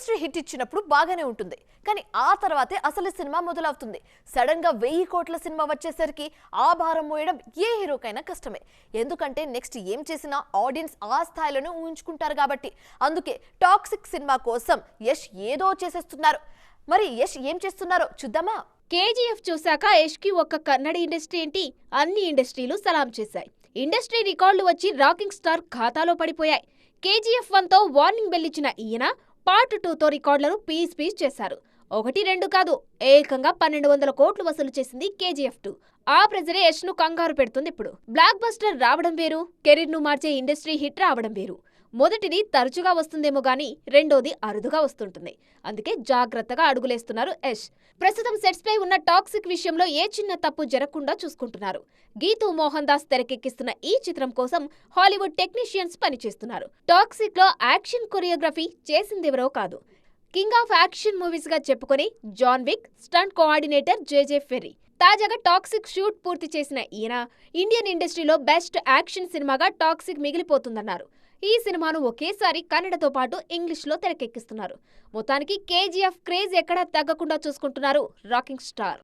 Industry hit ఇచ్చినప్పుడు బాగానే ఉంటుంది, కానీ ఆ తర్వాతే అసలు సినిమా మొదలవుతుంది. సడన్ గా 1000 కోట్ల సినిమా వచ్చేసరికి ఆ భారం మోయడం ఏ హీరోకైనా కష్టమే. ఎందుకంటే నెక్స్ట్ ఏం చేసినా ఆడియన్స్ ఆ స్థాయిలోనే ఊహించుకుంటారు కాబట్టి. అందుకే టాక్సిక్ సినిమా కోసం యష్ ఏదో చేసేస్తున్నారు. మరి యష్ ఏం చేస్తున్నారో చూద్దామా? కేజీఎఫ్ చూశాక యష్ కి ఒక్క కన్నడ ఇండస్ట్రీ ఏంటి, అన్ని ఇండస్ట్రీలు సలాం చేశాయి. ఇండస్ట్రీ రికార్డులు వచ్చి రాకింగ్ స్టార్ ఖాతాలో పడిపోయాయి. కేజీఎఫ్ 1తో వార్నింగ్ బెల్ ఇచ్చిన ఈయన పార్ట్ 2తో రికార్డులను పీస్ చేశారు. 1-2 కాదు, ఏకంగా 1200 కోట్లు వసూలు చేసింది కేజీఎఫ్ 2. ఆ ప్రెజరే యష్ ను కంగారు పెడుతుంది. ఇప్పుడు బ్లాక్ బస్టర్ రావడం వేరు, కెరీర్ ను మార్చే ఇండస్ట్రీ హిట్ రావడం వేరు. మొదటిది తరచుగా వస్తుందేమో గానీ రెండోది అరుదుగా వస్తుంటుంది. అందుకే జాగ్రత్తగా అడుగులేస్తున్నారు యష్. ప్రస్తుతం సెట్స్ పై ఉన్న టాక్సిక్ విషయంలో ఏ చిన్న తప్పు జరగకుండా చూసుకుంటున్నారు. గీతూ మోహన్ దాస్ తెరకెక్కిస్తున్న ఈ చిత్రం కోసం హాలీవుడ్ టెక్నీషియన్స్ పనిచేస్తున్నారు. టాక్సిక్ లో యాక్షన్ కొరియోగ్రఫీ చేసిందెవరో కాదు, కింగ్ ఆఫ్ యాక్షన్ మూవీస్ గా చెప్పుకొని జాన్ విక్ స్టంట్ కోఆర్డినేటర్ జేజే ఫెర్రీ. తాజాగా టాక్సిక్ షూట్ పూర్తి చేసిన ఈయన ఇండియన్ ఇండస్ట్రీలో బెస్ట్ యాక్షన్ సినిమాగా టాక్సిక్ మిగిలిపోతుందన్నారు. ఈ సినిమాను ఒకేసారి కన్నడతో పాటు ఇంగ్లీష్లో తెరకెక్కిస్తున్నారు. మొత్తానికి కేజీఎఫ్ క్రేజ్ ఎక్కడా తగ్గకుండా చూసుకుంటున్నారు రాకింగ్ స్టార్.